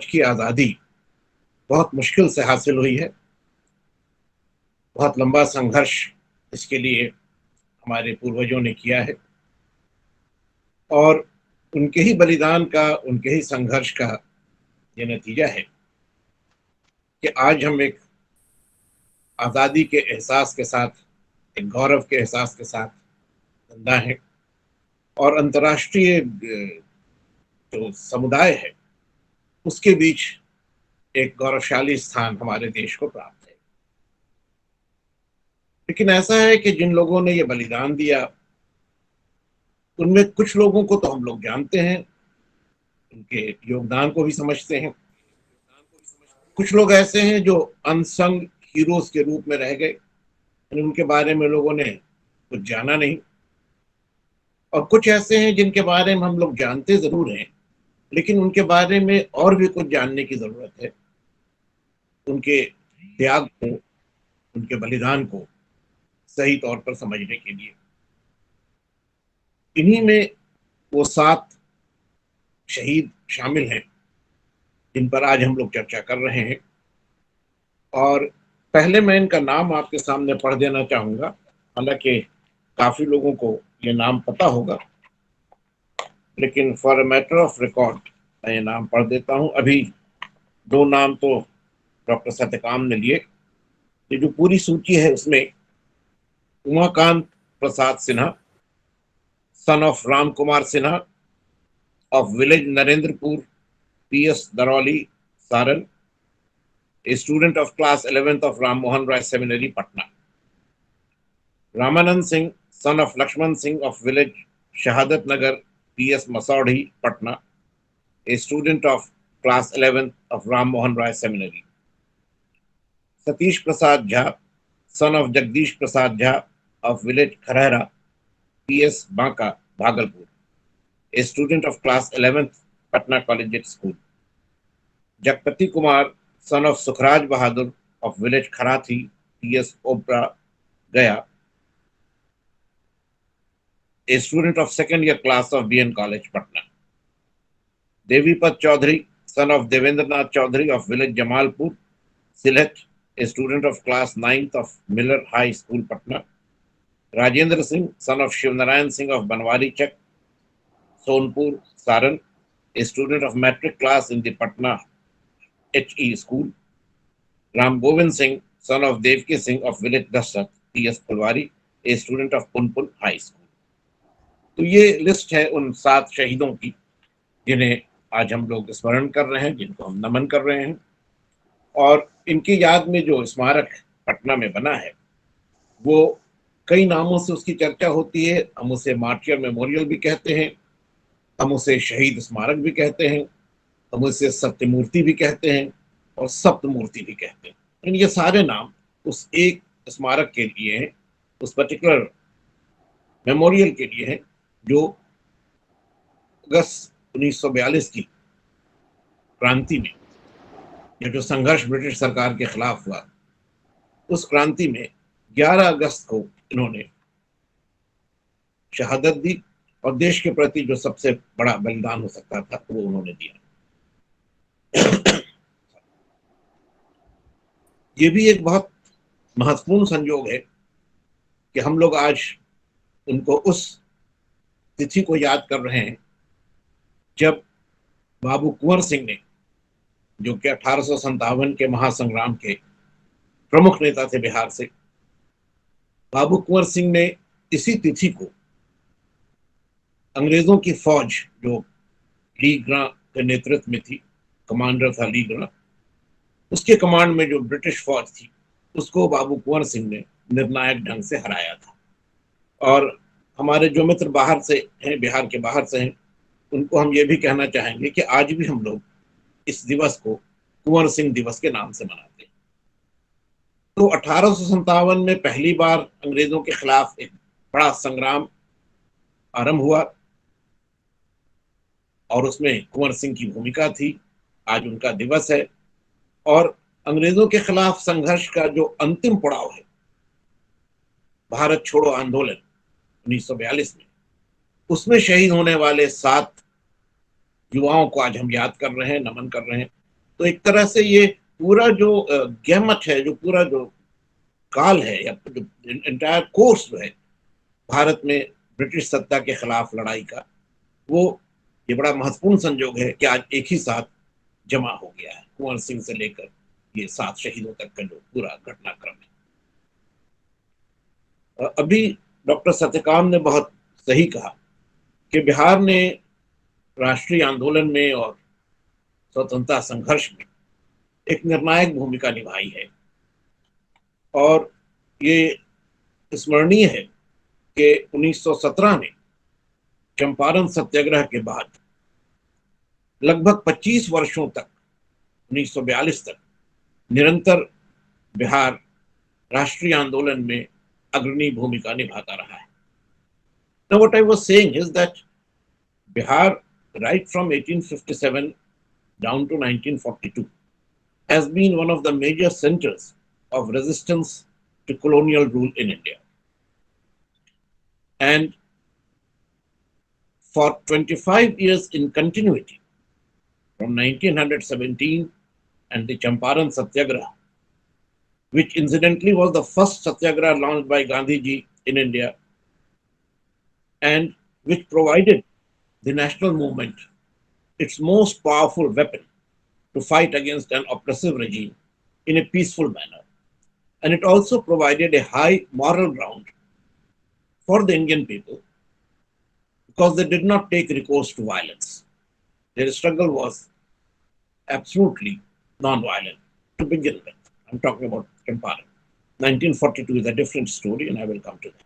आज की आज़ादी बहुत मुश्किल से हासिल हुई है। बहुत लंबा संघर्ष इसके लिए हमारे पूर्वजों ने किया है और उनके ही बलिदान का, उनके ही संघर्ष का ये नतीजा है कि आज हम एक आज़ादी के एहसास के साथ, एक गौरव के एहसास के साथ जिंदा हैं और अंतर्राष्ट्रीय जो समुदाय है उसके बीच एक गौरवशाली स्थान हमारे देश को प्राप्त है। लेकिन ऐसा है कि जिन लोगों ने ये बलिदान दिया उनमें कुछ लोगों को तो हम लोग जानते हैं, उनके योगदान को भी समझते हैं। कुछ लोग ऐसे हैं जो अनसंग हीरोज के रूप में रह गए, उनके बारे में लोगों ने कुछ जाना नहीं। और कुछ ऐसे हैं जिनके बारे में हम लोग जानते जरूर हैं, लेकिन उनके बारे में और भी कुछ जानने की जरूरत है, उनके त्याग को, उनके बलिदान को सही तौर पर समझने के लिए। इन्हीं में वो 7 शहीद शामिल हैं जिन पर आज हम लोग चर्चा कर रहे हैं। और पहले मैं इनका नाम आपके सामने पढ़ देना चाहूंगा, हालांकि काफी लोगों को ये नाम पता होगा, लेकिन for a matter of record मैं ये नाम पढ़ देता हूं। अभी 2 नाम तो डॉक्टर सत्यकाम ने लिए। ये जो पूरी सूची है उसमें Umakant Prasad Sinha, son of Ram Kumar Sinha of village Narendrapur, P.S. Daroli, Saran, a student of class 11th of Ram Mohan Rai Seminary, Patna. Ramanand Singh, son of Lakshman Singh of village Shahadat Nagar, P.S. Masaudi, Patna, a student of class 11th of Ram Mohan Rai Seminary. Satish Prasad Jha, son of Jagdish Prasad Jha of village Kharahra, P.S. Banka, Bhagalpur, a student of class 11th, Patna Collegiate School. Jagpati Kumar, son of Sukhraj Bahadur of village Kharathi, P.S. Obra, Gaya, a student of second year class of BN College, Patna. Devipat Chaudhary, son of Devendranath Chaudhary of village Jamalpur, Sylhet, a student of class 9th of Miller High School, Patna. Rajendra Singh, son of Shivnarayan Singh of Banwari Chak, Sonpur, Saran, a student of matric class in the Patna HE School. Ram Govind Singh, son of Devki Singh of village Dasrat, P.S. Pulwari, a student of Punpun High School. तो ये list है उन 7 शहीदों की जिन्हें आज हम लोग स्मरण कर रहे हैं, जिनको हम नमन कर रहे हैं। और इनकी याद में जो स्मारक पटना में बना है वो कई नामों से उसकी चर्चा होती है। हम उसे मार्टियर मेमोरियल भी कहते हैं, हम उसे शहीद स्मारक भी कहते हैं, हम उसे सत्यमूर्ति भी कहते हैं और सप्तमूर्ति भी कहते हैं। लेकिन ये सारे नाम उस एक स्मारक के लिए हैं, उस पर्टिकुलर मेमोरियल के लिए हैं जो अगस्त 1942 की क्रांति में, ये जो संघर्ष ब्रिटिश सरकार के खिलाफ हुआ, उस क्रांति में 11 अगस्त को इन्होंने शहादत दी और देश के प्रति जो सबसे बड़ा बलिदान हो सकता था वो उन्होंने दिया। ये भी एक बहुत महत्वपूर्ण संयोग है कि हम लोग आज उनको उस तिथि को याद कर रहे हैं जब बाबू कुंवर सिंह ने, जो कि 1857 के महासंग्राम के प्रमुख नेता थे बिहार से, बाबू कुंवर सिंह ने इसी तिथि को अंग्रेजों की फौज जो ली ग्रां के नेतृत्व में थी, कमांडर था ली ग्रां, उसके कमांड में जो ब्रिटिश फौज थी उसको बाबू कुंवर सिंह ने निर्णायक ढंग से हराया था। और हमारे जो मित्र बाहर से हैं, बिहार के बाहर से हैं, उनको हम ये भी कहना चाहेंगे कि आज भी हम लोग इस दिवस को कुंवर सिंह दिवस के नाम से मनाते हैं। तो 1857 में पहली बार अंग्रेजों के खिलाफ एक बड़ा संग्राम आरंभ हुआ और उसमें कुंवर सिंह की भूमिका थी। आज उनका दिवस है और अंग्रेजों के खिलाफ संघर्ष का जो अंतिम पड़ाव है, भारत छोड़ो आंदोलन 1942 में, उसमें शहीद होने वाले 7 युवाओं को आज हम याद कर रहे हैं, नमन कर रहे हैं। तो एक तरह से ये पूरा जो गैमट है, जो पूरा जो काल है, या जो एंटायर कोर्स जो है भारत में ब्रिटिश सत्ता के खिलाफ लड़ाई का, वो ये बड़ा महत्वपूर्ण संजोग है कि आज एक ही साथ जमा हो गया है, कुंवर सिंह से लेकर ये 7 शहीदों तक का जो पूरा घटनाक्रम है। अभी डॉक्टर सत्यकाम ने बहुत सही कहा कि बिहार ने राष्ट्रीय आंदोलन में और स्वतंत्रता संघर्ष में एक निर्णायक भूमिका निभाई है, और ये स्मरणीय है कि 1917 में चंपारण सत्याग्रह के बाद लगभग 25 वर्षों तक, 1942 तक निरंतर बिहार राष्ट्रीय आंदोलन में अग्रणी भूमिका निभाता रहा है। Now what I was saying is that Bihar, right from 1857 down to 1942, has been one of the major centers of resistance to colonial rule in India. And for 25 years in continuity, from 1917 and the Champaran Satyagraha, which incidentally was the first satyagraha launched by Gandhiji in India, and which provided the national movement its most powerful weapon to fight against an oppressive regime in a peaceful manner. And it also provided a high moral ground for the Indian people because they did not take recourse to violence. Their struggle was absolutely non-violent to begin with. I'm talking about Champaran. 1942 is a different story, and I will come to that.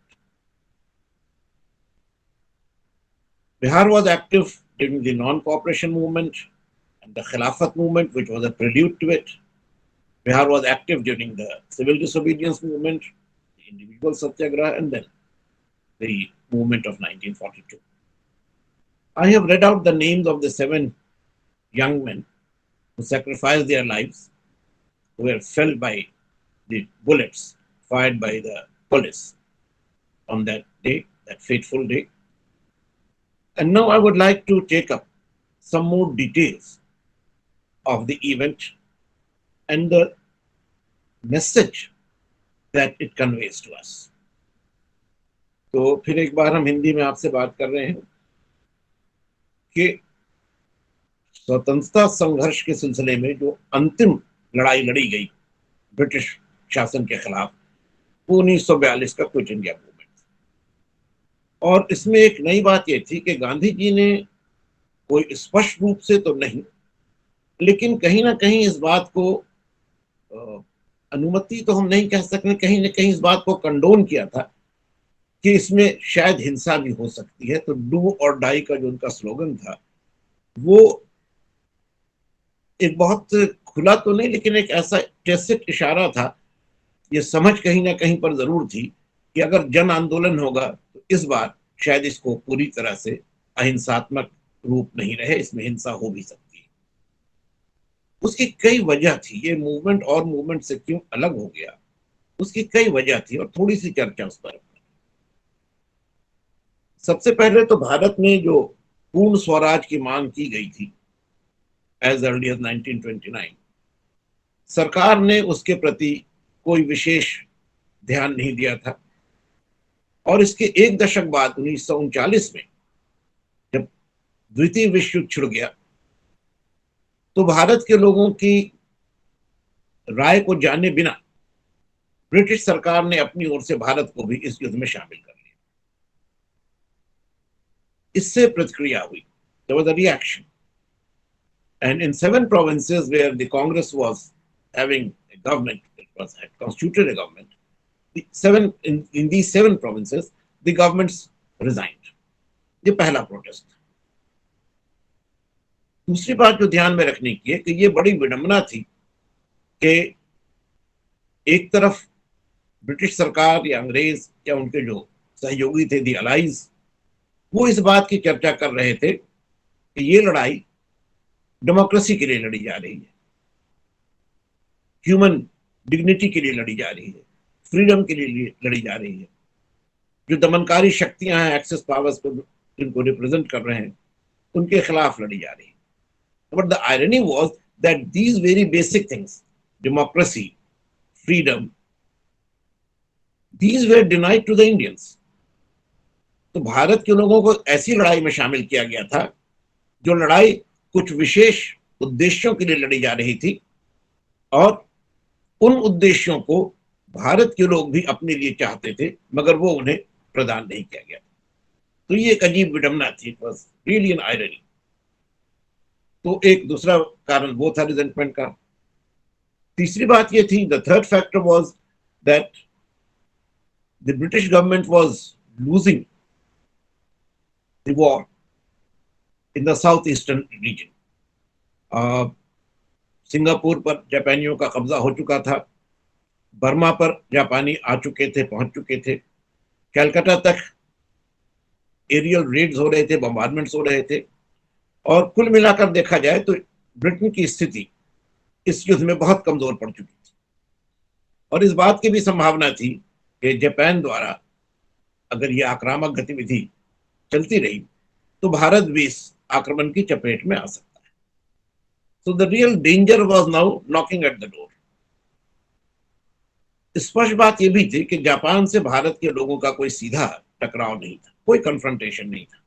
Bihar was active during the non-cooperation movement and the Khilafat movement, which was a prelude to it. Bihar was active during the civil disobedience movement, the individual satyagraha, and then the movement of 1942. I have read out the names of the 7 young men who sacrificed their lives, who were felled by the bullets fired by the police on that day, that fateful day. And now I would like to take up some more details of the event and the message that it conveys to us. तो फिर एक बार हम हिंदी में आपसे बात कर रहे हैं कि स्वतंत्रता संघर्ष के सिलसिले में जो अंतिम लड़ाई लड़ी गई ब्रिटिश शासन के खिलाफ, वो 1942 का क्विट इंडिया मूवमेंट। और इसमें एक नई बात ये थी कि गांधी जी ने कोई स्पष्ट रूप से तो नहीं, लेकिन कहीं ना कहीं इस बात को अनुमति तो हम नहीं कह सकते, कहीं ना कहीं इस बात को कंडोन किया था कि इसमें शायद हिंसा भी हो सकती है। तो डू और डाई का जो उनका स्लोगन था, वो एक बहुत खुला तो नहीं, लेकिन एक ऐसा टैसिट इशारा था, ये समझ कहीं ना कहीं पर जरूर थी कि अगर जन आंदोलन होगा तो इस बार शायद इसको पूरी तरह से अहिंसात्मक रूप नहीं रहे, इसमें हिंसा हो भी सकती है। उसकी कई वजह थी, ये मूवमेंट और मूवमेंट से क्यों अलग हो गया, उसकी कई वजह थी और थोड़ी सी चर्चा उस पर। सबसे पहले तो भारत में जो पूर्ण स्वराज की मांग की गई थी एज अर्ली एज 1929, सरकार ने उसके प्रति कोई विशेष ध्यान नहीं दिया था। और इसके एक दशक बाद 1939 में जब द्वितीय विश्व युद्ध छिड़ गया, तो भारत के लोगों की राय को जाने बिना ब्रिटिश सरकार ने अपनी ओर से भारत को भी इस युद्ध में शामिल कर लिया। इससे प्रतिक्रिया हुई, there was a reaction, and in 7 provinces where the Congress was having a government, it was had constituted a government, in these 7 provinces the governments resigned. ये पहला प्रोटेस्ट। दूसरी बात जो ध्यान में रखने की है कि ये बड़ी विडंबना थी कि एक तरफ ब्रिटिश सरकार या अंग्रेज या उनके जो सहयोगी थे, दी अलाइज, वो इस बात की चर्चा कर रहे थे कि ये लड़ाई डेमोक्रेसी के लिए लड़ी जा रही है, ह्यूमन डिग्निटी के लिए लड़ी जा रही है, फ्रीडम के लिए लड़ी जा रही है। जो दमनकारी शक्तियां हैं, एक्सेस पावर्स को जिनको रिप्रेजेंट कर रहे हैं, उनके खिलाफ लड़ी जा रही है। But the irony was that these very basic things, democracy, freedom, these were denied to the Indians. तो भारत के लोगों को ऐसी लड़ाई में शामिल किया गया था जो लड़ाई कुछ विशेष उद्देश्यों के लिए लड़ी जा रही थी, और उन उद्देश्यों को भारत के लोग भी अपने लिए चाहते थे, मगर वो उन्हें प्रदान नहीं किया गया। तो ये एक अजीब विडंबना थी, it was really an irony. तो एक दूसरा कारण वो था रिजेंटमेंट का। तीसरी बात ये थी, the third factor was that the British government was losing the war in the south eastern region. Singapore पर जापानियों का कब्जा हो चुका था, बर्मा पर जापानी आ चुके थे, पहुंच चुके थे, कलकत्ता तक एरियल रेड्स हो रहे थे, बम्बार्डमेंट्स हो रहे थे, और कुल मिलाकर देखा जाए तो ब्रिटेन की स्थिति इस युद्ध में बहुत कमजोर पड़ चुकी थी। और इस बात की भी संभावना थी कि जापान द्वारा अगर यह आक्रामक गतिविधि चलती रही तो भारत भी इस आक्रमण की चपेट में आ सकता है। So the real danger was now knocking at the door. स्पष्ट बात यह भी थी कि जापान से भारत के लोगों का कोई सीधा टकराव नहीं था, कोई कन्फ्रंटेशन नहीं था।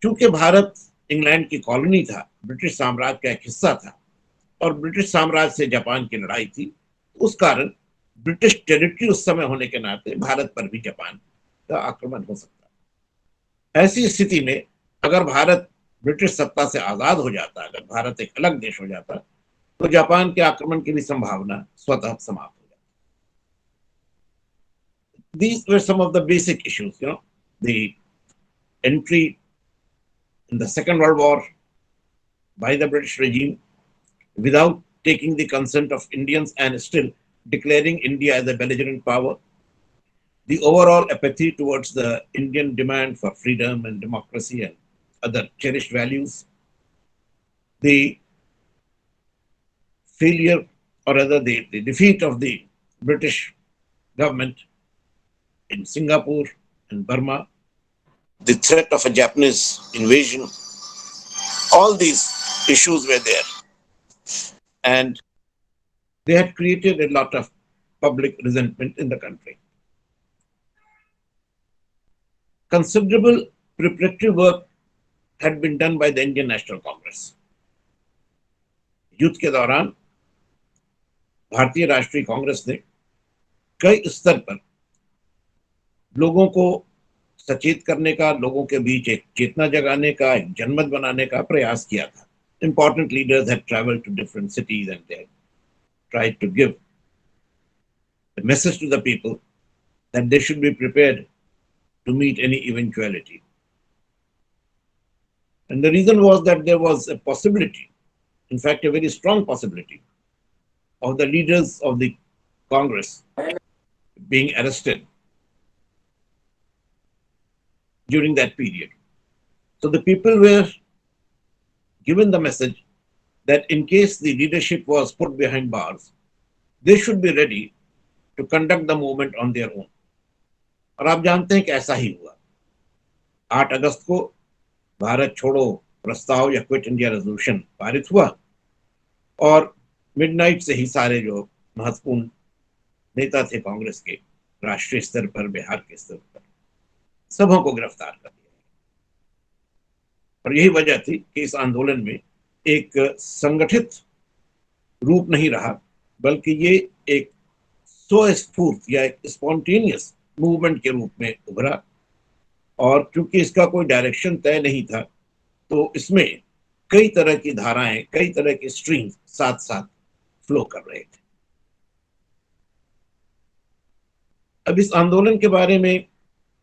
क्योंकि भारत इंग्लैंड की कॉलोनी था, ब्रिटिश साम्राज्य का एक हिस्सा था, और ब्रिटिश साम्राज्य से जापान की लड़ाई थी, उस कारण ब्रिटिश टेरिटरी उस समय होने के नाते भारत पर भी जापान का आक्रमण हो सकता है। ऐसी स्थिति में अगर भारत ब्रिटिश सत्ता से आजाद हो जाता, अगर भारत एक अलग देश हो जाता, तो जापान के आक्रमण की भी संभावना स्वतः समाप्त हो जाती। These were some of the basic issues, the entry in the Second World War by the British regime without taking the consent of Indians and still declaring India as a belligerent power, the overall apathy towards the Indian demand for freedom and democracy and other cherished values, the failure, or rather the defeat of the British government in Singapore and Burma, the threat of a Japanese invasion, all these issues were there. And they had created a lot of public resentment in the country. Considerable preparatory work had been done by the Indian National Congress. युद्ध के दौरान भारतीय राष्ट्रीय कांग्रेस ने कई स्तर पर लोगों को सचेत करने का, लोगों के बीच एक चेतना जगाने का, एक जनमत बनाने का प्रयास किया था। Important leaders had traveled to different cities and they had tried to give a message to the people that they should be prepared to meet any eventuality. And the reason was that there was a possibility, in fact, a very strong possibility, of the leaders of the Congress being arrested during that period. So the people were given the message that in case the leadership was put behind bars, they should be ready to conduct the movement on their own. और आप जानते हैं कि ऐसा ही हुआ। 8 अगस्त को भारत छोड़ो प्रस्ताव या क्विट इंडिया रेजोल्यूशन पारित हुआ, और मिडनाइट से ही सारे जो महत्वपूर्ण नेता थे कांग्रेस के, राष्ट्रीय स्तर पर, बिहार के स्तर पर, सबों को गिरफ्तार कर दिया। और यही वजह थी कि इस आंदोलन में एक संगठित रूप नहीं रहा, बल्कि ये एक स्वस्फूर्त या एक स्पॉन्टेनियस मूवमेंट के रूप में उभरा। और क्योंकि इसका कोई डायरेक्शन तय नहीं था, तो इसमें कई तरह की धाराएं, कई तरह के स्ट्रीम्स साथ साथ फ्लो कर रहे थे। अब इस आंदोलन के बारे में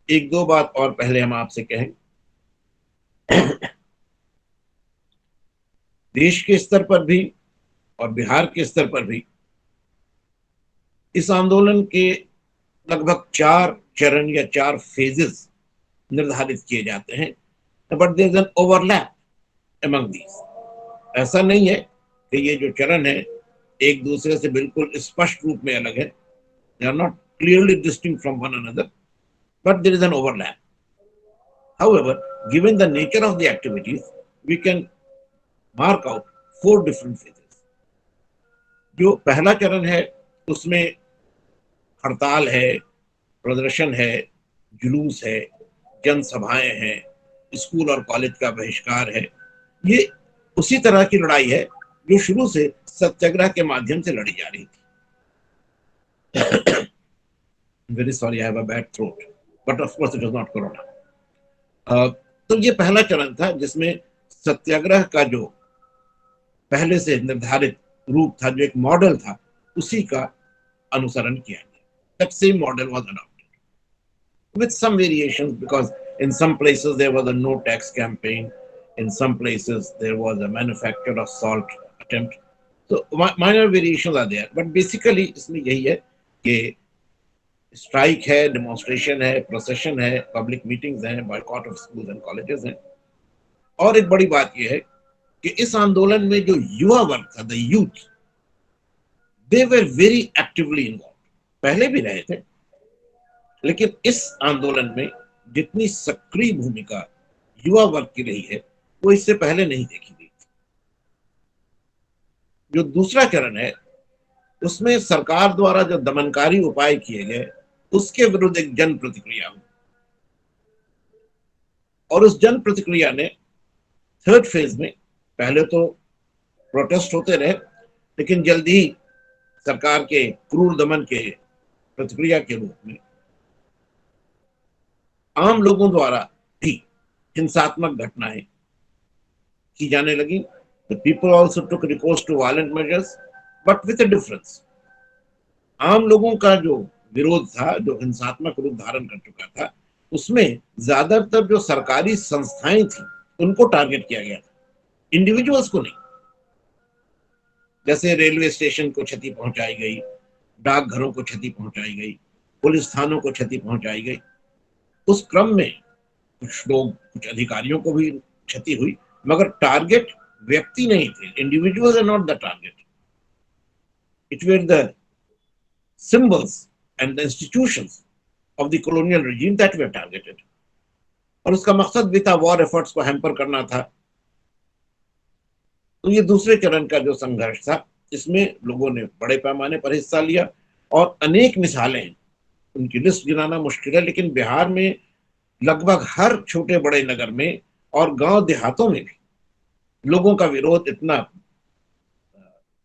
एक दो बात और पहले हम आपसे कहें। देश के स्तर पर भी और बिहार के स्तर पर भी इस आंदोलन के लगभग 4 चरण या 4 फेजेस निर्धारित किए जाते हैं, but there is an overlap among these. ऐसा नहीं है कि ये जो चरण है एक दूसरे से बिल्कुल स्पष्ट रूप में अलग है, they are not clearly distinct from one another, but there is an overlap. However, given the nature of the activities, we can mark out 4 different phases. जो पहला चरण है उसमें हड़ताल है, प्रदर्शन है, जुलूस है, जनसभाएं हैं, स्कूल और कॉलेज का बहिष्कार है। ये उसी तरह की लड़ाई है जो शुरू से सत्याग्रह के माध्यम से लड़ी जा रही थी। Very sorry, I have a bad throat, but of course it was not corona. तो ये पहला चरण था जिसमें सत्याग्रह का जो पहले से निर्धारित रूप था, जो एक मॉडल था, उसी का अनुसरण किया गया। That same model was adopted with some variations, because in some places there was a no tax campaign, in some places there was a manufacture of salt attempt, so minor variations are there, but basically इसमें यही है कि strike है, demonstration है, procession है, public meetings हैं, boycott of schools and colleges हैं। और एक बड़ी बात यह है कि इस आंदोलन में जो युवा वर्ग था, the youth, they were very actively involve. पहले भी रहे थे, लेकिन इस आंदोलन में जितनी सक्रिय भूमिका युवा वर्ग की रही है वो इससे पहले नहीं देखी गई थी। जो दूसरा चरण है उसमें सरकार द्वारा जो दमनकारी उपाय किए गए उसके विरुद्ध एक जन प्रतिक्रिया हुई, और उस जन प्रतिक्रिया ने थर्ड फेज में, पहले तो प्रोटेस्ट होते रहे, लेकिन जल्दी ही सरकार के क्रूर दमन के प्रतिक्रिया के रूप में आम लोगों द्वारा भी हिंसात्मक घटनाएं की जाने लगी। The people also took recourse to violent measures, but with a difference. आम लोगों का जो विरोध था, जो हिंसात्मक रूप धारण कर चुका था, उसमें ज्यादातर जो सरकारी संस्थाएं थी उनको टारगेट किया गया था, इंडिविजुअल्स को नहीं। जैसे रेलवे स्टेशन को क्षति पहुंचाई गई, डाकघरों को क्षति पहुंचाई गई, पुलिस थानों को क्षति पहुंचाई गई। उस क्रम में कुछ लोग, कुछ अधिकारियों को भी क्षति हुई, मगर टारगेट व्यक्ति नहीं थे। Individuals are not the target, it were the symbols and the institutions of the colonial regime that were targeted. और उसका मकसद भी था वॉर एफर्ट्स को हैम्पर करना था। तो ये दूसरे चरण का जो संघर्ष था, इसमें लोगों ने बड़े पैमाने पर हिस्सा लिया और अनेक मिसालें, उनकी लिस्ट गिनाना मुश्किल है, लेकिन बिहार में लगभग हर छोटे बड़े नगर में और गांव देहातों में भी लोगों का विरोध इतना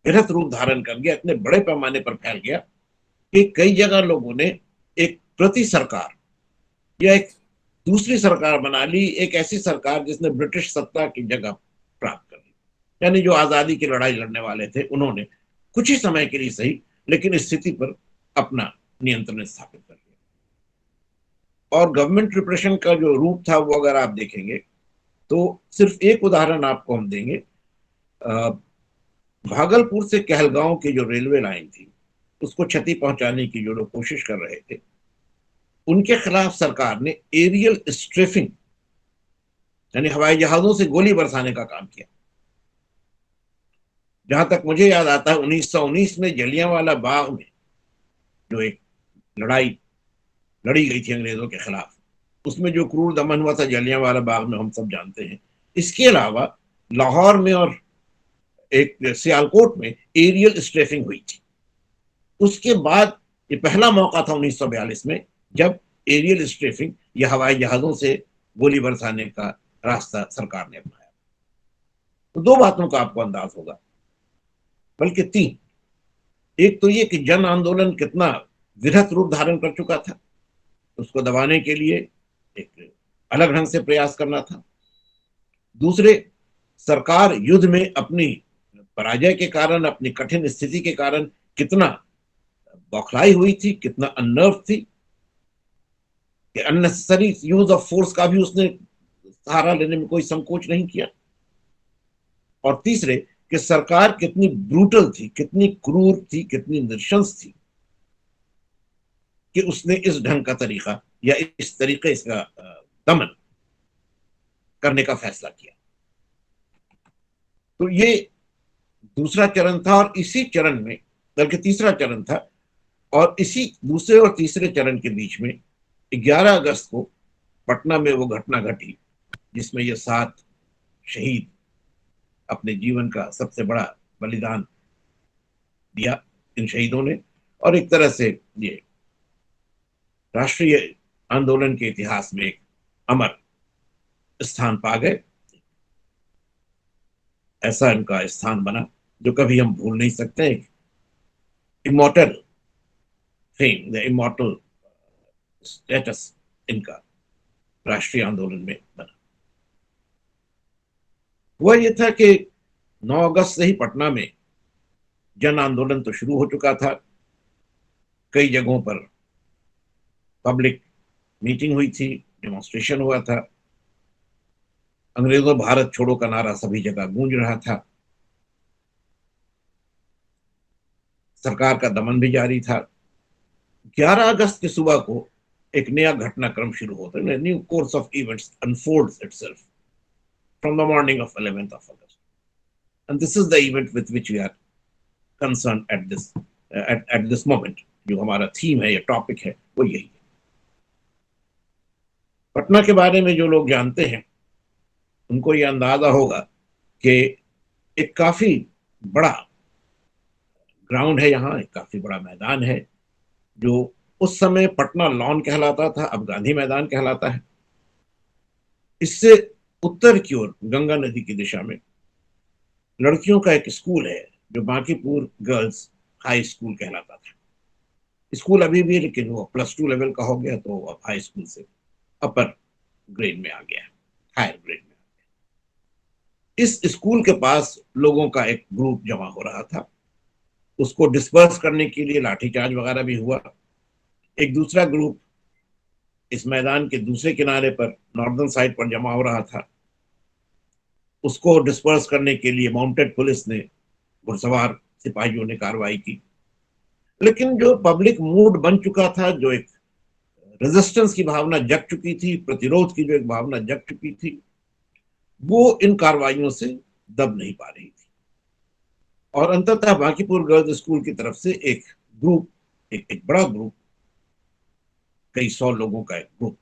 बृहत रूप धारण कर गया, इतने बड़े पैमाने पर फैल गया कि कई जगह लोगों ने एक प्रति सरकार या एक दूसरी सरकार बना ली, एक ऐसी सरकार जिसने ब्रिटिश सत्ता की जगह प्राप्त कर ली। यानी जो आजादी की लड़ाई लड़ने वाले थे उन्होंने कुछ ही समय के लिए सही, लेकिन स्थिति पर अपना नियंत्रण स्थापित कर लिया। और गवर्नमेंट रिप्रेशन का जो रूप था वो अगर आप देखेंगे तो सिर्फ एक उदाहरण आपको हम देंगे। भागलपुर से कहलगांव की जो रेलवे लाइन थी उसको क्षति पहुंचाने की जो लोग कोशिश कर रहे थे, उनके खिलाफ सरकार ने एरियल स्ट्रेफिंग यानी हवाई जहाजों से गोली बरसाने का काम किया। जहां तक मुझे याद आता है 1919 में जलियांवाला बाग में जो एक लड़ाई लड़ी गई थी अंग्रेजों के खिलाफ, उसमें जो क्रूर दमन हुआ था जलियांवाला बाग में हम सब जानते हैं। इसके अलावा लाहौर में और एक सियालकोट में एरियल स्ट्रेफिंग हुई थी। उसके बाद ये पहला मौका था 1942 में जब एरियल स्ट्रेफिंग या हवाई जहाजों से गोली बरसाने का रास्ता सरकार ने अपनाया। तो दो बातों का आपको अंदाज होगा, बल्कि तीन। एक तो ये कि जन आंदोलन कितना वृहत रूप धारण कर चुका था, उसको दबाने के लिए एक अलग ढंग से प्रयास करना था। दूसरे, सरकार युद्ध में अपनी पराजय के कारण, अपनी कठिन स्थिति के कारण कितना बौखलाई हुई थी, कितना अनर्व थी, कि अननेसेसरी यूज ऑफ फोर्स का भी उसने सहारा लेने में कोई संकोच नहीं किया। और तीसरे कि सरकार कितनी ब्रूटल थी, कितनी क्रूर थी, कितनी नृशंस थी कि उसने इस ढंग का तरीका या इस तरीके इसका दमन करने का फैसला किया। तो ये दूसरा चरण था, और इसी चरण में, बल्कि तीसरा चरण था, और इसी दूसरे और तीसरे चरण के बीच में 11 अगस्त को पटना में वो घटना घटी जिसमें ये 7 शहीद अपने जीवन का सबसे बड़ा बलिदान दिया इन शहीदों ने, और एक तरह से ये राष्ट्रीय आंदोलन के इतिहास में एक अमर स्थान पा गए। ऐसा इनका स्थान बना जो कभी हम भूल नहीं सकते। Immortal fame, the immortal status इनका राष्ट्रीय आंदोलन में बना। हुआ यह था कि 9 अगस्त से ही पटना में जन आंदोलन तो शुरू हो चुका था। कई जगहों पर पब्लिक मीटिंग हुई थी, डेमोन्स्ट्रेशन हुआ था, अंग्रेजों भारत छोड़ो का नारा सभी जगह गूंज रहा था, सरकार का दमन भी जारी था। 11 अगस्त की सुबह को एक नया घटनाक्रम शुरू होता है। New course of events unfolds itself from the morning of 11th of August, and this is the event with which we are concerned at this moment। जो हमारा थीम है या टॉपिक है वो यही है। पटना के बारे में जो लोग जानते हैं उनको ये अंदाजा होगा कि एक काफी बड़ा ग्राउंड है, यहाँ एक काफी बड़ा मैदान है जो उस समय पटना लॉन कहलाता था, अब गांधी मैदान कहलाता है। इससे उत्तर की ओर गंगा नदी की दिशा में लड़कियों का एक स्कूल है जो बांकीपुर गर्ल्स हाई स्कूल कहलाता था। स्कूल अभी भी, लेकिन वो +2 लेवल का हो गया, तो अब हाई स्कूल से अपर ग्रेड में आ गया, हायर ग्रेड में। इस स्कूल के पास लोगों का एक ग्रुप जमा हो रहा था। उसको डिस्पर्स करने के लिए लाठीचार्ज वगैरह भी हुआ। एक दूसरा ग्रुप इस मैदान के दूसरे किनारे पर नॉर्दर्न साइड पर जमा हो रहा था। उसको डिस्पर्स करने के लिए माउंटेड पुलिस ने, घुड़सवार सिपाहियों ने कार्रवाई की। लेकिन जो पब्लिक मूड बन चुका था, जो एक रेजिस्टेंस की भावना जग चुकी थी, प्रतिरोध की जो एक भावना जग चुकी थी, वो इन कार्रवाइयों से दब नहीं पा रही थी। और अंततः बांकीपुर गर्ल्स स्कूल की तरफ से एक ग्रुप, एक बड़ा ग्रुप, कई 100 लोगों का एक ग्रुप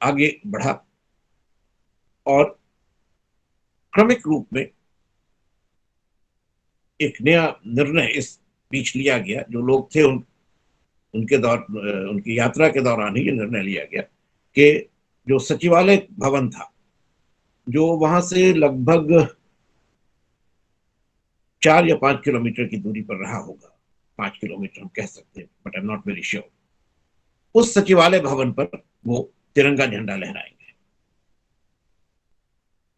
आगे बढ़ा और क्रमिक रूप में एक नया निर्णय इस बीच लिया गया। जो लोग थे उनकी यात्रा के दौरान ही ये निर्णय लिया गया कि जो सचिवालय भवन था, जो वहां से लगभग 4 या 5 किलोमीटर की दूरी पर रहा होगा, 5 किलोमीटर हम कह सकते हैं, but I am not very sure, उस सचिवालय भवन पर वो तिरंगा झंडा लहराएंगे।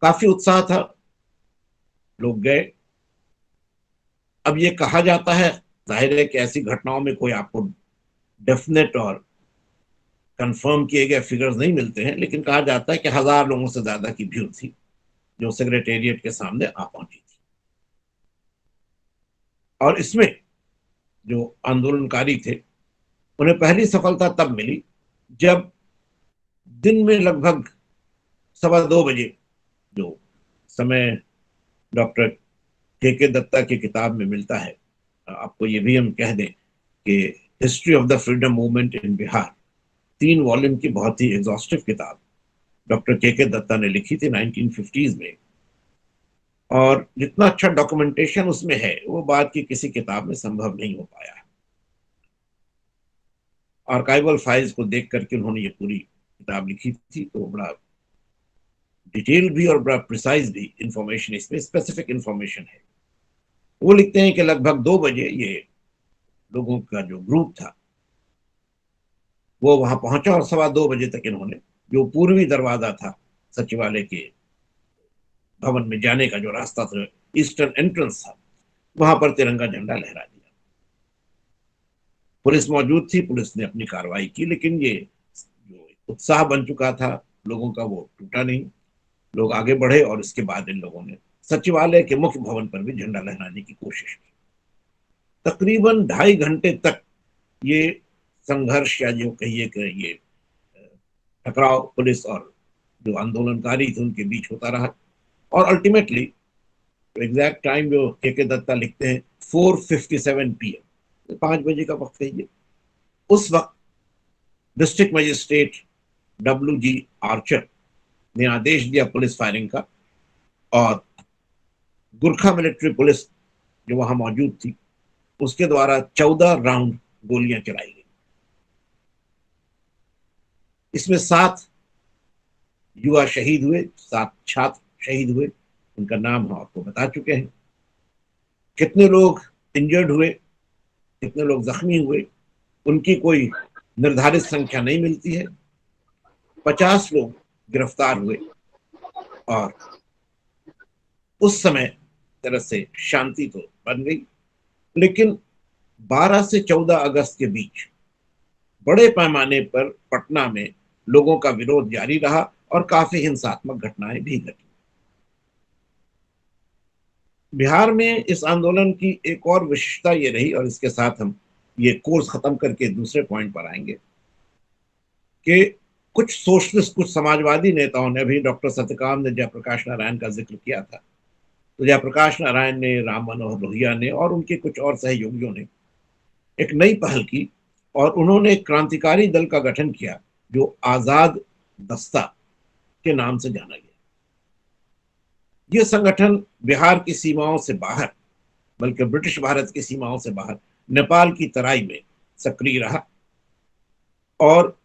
काफी उत्साह था, लोग गए। अब ये कहा जाता है, जाहिर है कि ऐसी घटनाओं में कोई आपको डेफिनेट और कंफर्म किए गए फिगर्स नहीं मिलते हैं, लेकिन कहा जाता है कि 1000 लोगों से ज्यादा की भीड़ थी जो सेक्रेटेरिएट के सामने आ पहुंची थी। और इसमें जो आंदोलनकारी थे उन्हें पहली सफलता तब मिली जब दिन में लगभग 2:15 बजे, जो समय डॉक्टर के दत्ता की किताब में मिलता है, आपको ये भी हम कह दें कि history of the freedom movement in Bihar 3 volume की बहुत ही एग्जॉस्टिव किताब डॉक्टर के दत्ता ने लिखी थी 1950s में। और जितना अच्छा डॉक्यूमेंटेशन उसमें है वो बाद की किसी किताब में संभव नहीं हो पाया। आर्काइवल फाइल्स को देख करके उन्होंने ये पूरी किताब लिखी थी, तो बड़ा डिटेल भी और बड़ा प्रिसाइज भी इंफॉर्मेशन, इसमें स्पेसिफिक इंफॉर्मेशन है। वो लिखते हैं कि लगभग 2 बजे ये लोगों का जो ग्रुप था वो वहां पहुंचा और 2:15 बजे तक इन्होंने जो पूर्वी दरवाजा था सचिवालय के भवन में जाने का, जो रास्ता था, ईस्टर्न एंट्रेंस था, वहां पर तिरंगा झंडा लहरा दिया। पुलिस मौजूद थी, पुलिस ने अपनी कार्रवाई की, लेकिन ये जो उत्साह बन चुका था लोगों का वो टूटा नहीं। लोग आगे बढ़े और इसके बाद इन लोगों ने सचिवालय के मुख्य भवन पर भी झंडा लहराने की कोशिश की। तकरीबन 2.5 घंटे तक ये संघर्ष, या जो कहिए कि ये टकराव पुलिस और जो आंदोलनकारी थे उनके बीच होता रहा। और अल्टीमेटली एग्जैक्ट टाइम जो के दत्ता लिखते हैं 4:57 PM, 5 बजे का वक्त है ये। उस वक्त डिस्ट्रिक्ट मजिस्ट्रेट WG आर्चर ने आदेश दिया पुलिस फायरिंग का, और गुरखा मिलिट्री पुलिस जो वहां मौजूद थी उसके द्वारा 14 राउंड गोलियां चलाई गई। इसमें 7 युवा शहीद हुए, 7 छात्र शहीद हुए, उनका नाम हम आपको बता चुके हैं। कितने लोग इंजर्ड हुए, कितने लोग जख्मी हुए, उनकी कोई निर्धारित संख्या नहीं मिलती है। 50 लोग गिरफ्तार हुए और उस समय तरह से शांति तो बन गई, लेकिन 12 से 14 अगस्त के बीच बड़े पैमाने पर पटना में लोगों का विरोध जारी रहा और काफी हिंसात्मक घटनाएं भी घटी। बिहार में इस आंदोलन की एक और विशेषता ये रही, और इसके साथ हम ये कोर्स खत्म करके दूसरे पॉइंट पर आएंगे, कि कुछ सोशलिस्ट, कुछ समाजवादी नेताओं ने, अभी डॉक्टर सत्यकाम ने जयप्रकाश नारायण का जिक्र किया था, तो जयप्रकाश नारायण ने, राम मनोहर लोहिया ने और उनके कुछ और सहयोगियों ने एक नई पहल की और उन्होंने एक क्रांतिकारी दल का गठन किया जो आजाद दस्ता के नाम से जाना गया। यह संगठन बिहार की सीमाओं से बाहर, बल्कि ब्रिटिश भारत की सीमाओं से बाहर नेपाल की तराई में सक्रिय रहा, और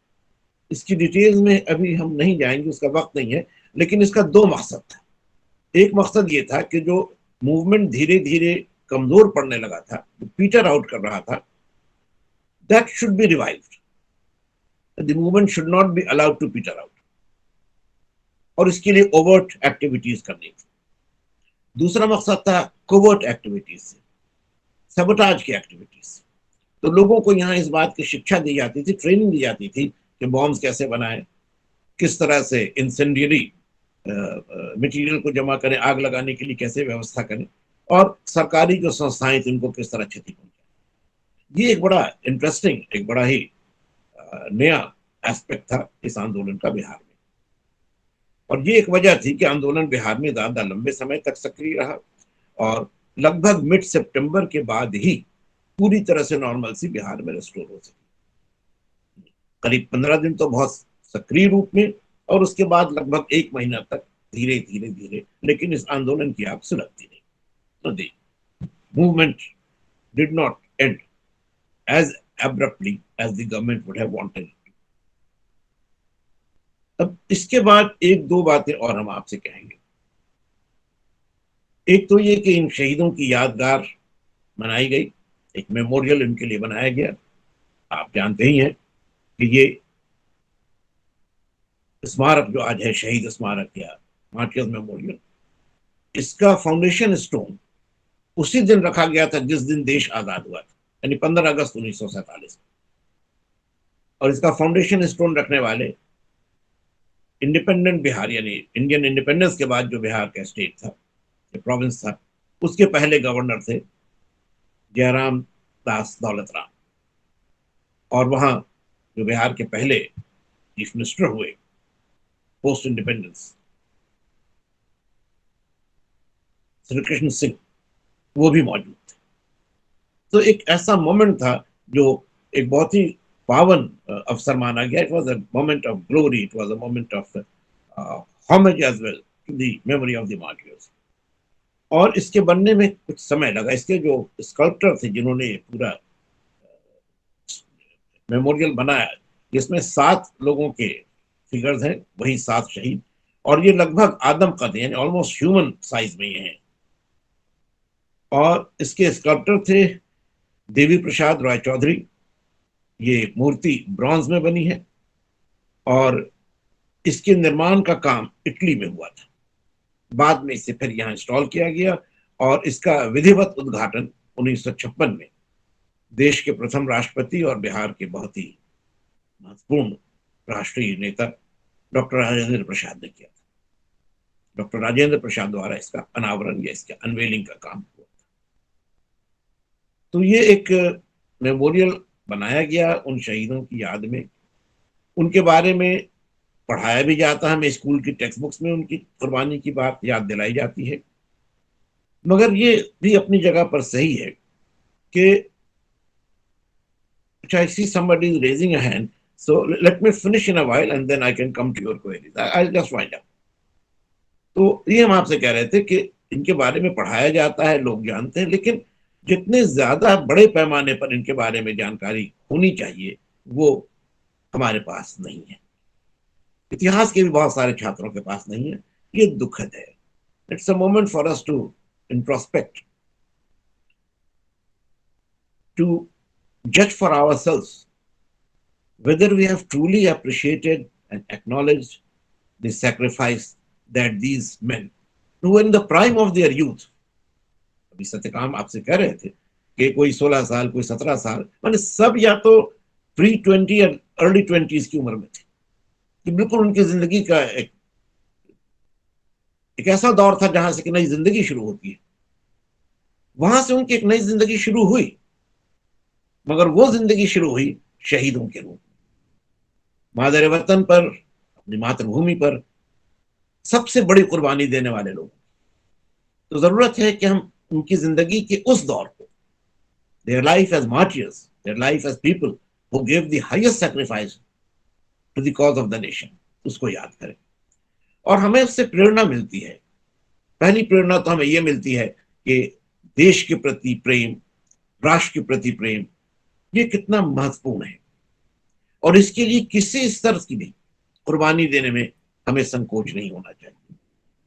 इसकी डिटेल्स में अभी हम नहीं जाएंगे, उसका वक्त नहीं है, लेकिन इसका 2 मकसद था। एक मकसद ये था कि जो मूवमेंट धीरे धीरे कमजोर पड़ने लगा था, पीटर आउट कर रहा था, that should be revived, the movement should not be allowed to peter out, और इसके लिए ओवर्ट एक्टिविटीज करनी थी। दूसरा मकसद था कोवर्ट एक्टिविटीज से, सबोटाज की एक्टिविटीज से। तो लोगों को यहाँ इस बात की शिक्षा दी जाती थी, ट्रेनिंग दी जाती थी कि बॉम्ब्स कैसे बनाएं, किस तरह से इंसेंडियरी मटेरियल को जमा करें, आग लगाने के लिए कैसे व्यवस्था करें, और सरकारी जो संस्थाएं थी उनको किस तरह क्षति पहुंचाए। ये एक बड़ा इंटरेस्टिंग, एक बड़ा ही नया एस्पेक्ट था इस आंदोलन का बिहार में, और ये एक वजह थी कि आंदोलन बिहार में ज्यादा लंबे समय तक सक्रिय रहा और लगभग मिड सितंबर के बाद ही पूरी तरह से नॉर्मलसी बिहार में रेस्टोर हो सकी। करीब 15 दिन तो बहुत सक्रिय रूप में, और उसके बाद लगभग 1 महीना तक धीरे धीरे धीरे, लेकिन इस आंदोलन की आग सुलगती नहीं। तो the movement did not end as abruptly as the government would have wanted it. अब इसके बाद 1-2 बातें और हम आपसे कहेंगे। एक तो ये कि इन शहीदों की यादगार मनाई गई, एक मेमोरियल इनके लिए बनाया गया। आप जानते ही हैं कि ये स्मारक जो आज है, शहीद स्मारक या मार्टियर्स मेमोरियल, इसका फाउंडेशन स्टोन उसी दिन रखा गया था जिस दिन देश आजाद हुआ था, यानी 15 अगस्त 1947। और इसका फाउंडेशन स्टोन रखने वाले इंडिपेंडेंट बिहार, यानी इंडियन इंडिपेंडेंस के बाद जो बिहार का स्टेट था, प्रोविंस था, उसके पहले गवर्नर थे जयराम दास दौलत राम, और वहां जो बिहार के पहले चीफ मिनिस्टर हुए पोस्ट इंडिपेंडेंस, श्री कृष्ण सिंह, वो भी मौजूद थे। तो एक ऐसा मोमेंट था जो एक बहुत ही पावन अवसर माना गया। It was a moment of glory, it was a moment of homage as well to the memory of the martyrs. और इसके बनने में कुछ समय लगा। इसके जो स्कल्प्टर थे जिन्होंने पूरा मेमोरियल बनाया, जिसमें 7 लोगों के फिगर्स हैं, वही 7 शहीद, और ये लगभग आदम कद यानी ऑलमोस्ट ह्यूमन साइज में ये हैं। और इसके स्कल्प्टर थे देवी प्रसाद राय चौधरी। ये मूर्ति ब्रॉन्ज में बनी है और इसके निर्माण का काम इटली में हुआ था। बाद में इसे फिर यहाँ इंस्टॉल किया गया और इसका विधिवत उद्घाटन 1956 में देश के प्रथम राष्ट्रपति और बिहार के बहुत ही महत्वपूर्ण राष्ट्रीय नेता डॉक्टर राजेंद्र प्रसाद ने किया था। डॉक्टर राजेंद्र प्रसाद द्वारा इसका अनावरण या इसके अनवेलिंग का काम हुआ था। तो ये एक मेमोरियल बनाया गया उन शहीदों की याद में। उनके बारे में पढ़ाया भी जाता है, हमें स्कूल की टेक्स्ट बुक्स में उनकी कुर्बानी की बात याद दिलाई जाती है। मगर ये भी अपनी जगह पर सही है कि I see somebody is raising a hand, so let me finish in a while and then I can come to your queries. I'll just wind up. तो ये हम आपसे कह रहे थे कि इनके बारे में पढ़ाया जाता है, लोग जानते हैं, लेकिन जितने ज्यादा बड़े पैमाने पर इनके बारे में जानकारी होनी चाहिए वो हमारे पास नहीं है। इतिहास के भी बहुत सारे छात्रों के पास नहीं है। ये दुखद है। It's a moment for us to introspect, to judge for ourselves whether we have truly appreciated and acknowledged the sacrifice that these men who were in the prime of their youth, अभी सत्यकाम आपसे कह रहे थे कि कोई 16 साल, कोई 17 साल, माने सब या तो प्री 20 या अर्ली 20s की उम्र में थे, कि बिल्कुल उनकी जिंदगी का एक ऐसा दौर था जहां से कि नई जिंदगी शुरू होती है। वहां से उनकी एक नई जिंदगी शुरू हुई, मगर वो जिंदगी शुरू हुई शहीदों के रूप में, मादर वतन पर, अपनी मातृभूमि पर सबसे बड़ी कुर्बानी देने वाले लोग। तो जरूरत है कि हम उनकी जिंदगी के उस दौर को, their life as martyrs, their life as people who give the highest sacrifice to the cause of the nation, उसको याद करें। और हमें उससे प्रेरणा मिलती है। पहली प्रेरणा तो हमें यह मिलती है कि देश के प्रति प्रेम, राष्ट्र के प्रति प्रेम, ये कितना महत्वपूर्ण है, और इसके लिए किसी स्तर की भी कुर्बानी देने में हमें संकोच नहीं होना चाहिए।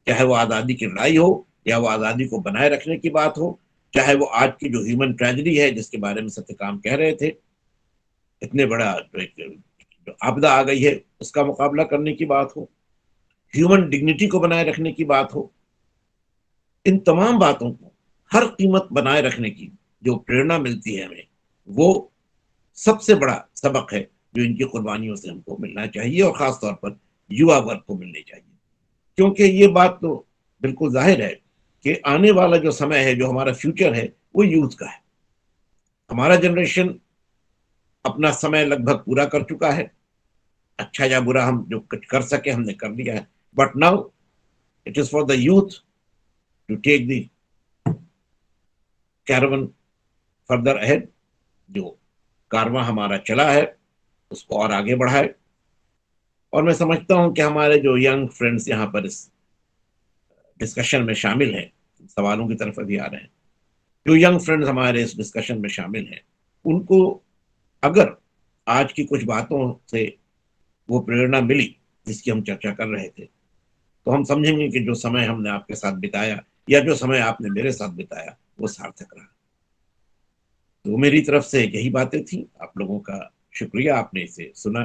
चाहे वो आजादी की लड़ाई हो या वो आजादी को बनाए रखने की बात हो, चाहे वो आज की जो ह्यूमन ट्रेजेडी है जिसके बारे में सत्यकाम कह रहे थे, इतने बड़ा जो आपदा आ गई है उसका मुकाबला करने की बात हो, ह्यूमन डिग्निटी को बनाए रखने की बात हो, इन तमाम बातों को हर कीमत बनाए रखने की जो प्रेरणा मिलती है हमें, वो सबसे बड़ा सबक है जो इनकी कुर्बानियों से हमको मिलना चाहिए, और खासतौर पर युवा वर्ग को मिलनी चाहिए। क्योंकि ये बात तो बिल्कुल जाहिर है कि आने वाला जो समय है, जो हमारा फ्यूचर है, वो यूथ का है। हमारा जनरेशन अपना समय लगभग पूरा कर चुका है, अच्छा या बुरा हम जो कुछ कर सके हमने कर लिया है, but now it is for the youth to take the caravan further ahead. जो कारवां हमारा चला है उसको और आगे बढ़ाए। और मैं समझता हूं कि हमारे जो यंग फ्रेंड्स यहाँ पर इस डिस्कशन में शामिल हैं, सवालों की तरफ अभी आ रहे हैं, जो यंग फ्रेंड्स हमारे इस डिस्कशन में शामिल हैं, उनको अगर आज की कुछ बातों से वो प्रेरणा मिली जिसकी हम चर्चा कर रहे थे, तो हम समझेंगे कि जो समय हमने आपके साथ बिताया या जो समय आपने मेरे साथ बिताया वो सार्थक रहा। तो मेरी तरफ से यही बातें थी। आप लोगों का शुक्रिया, आपने इसे सुना।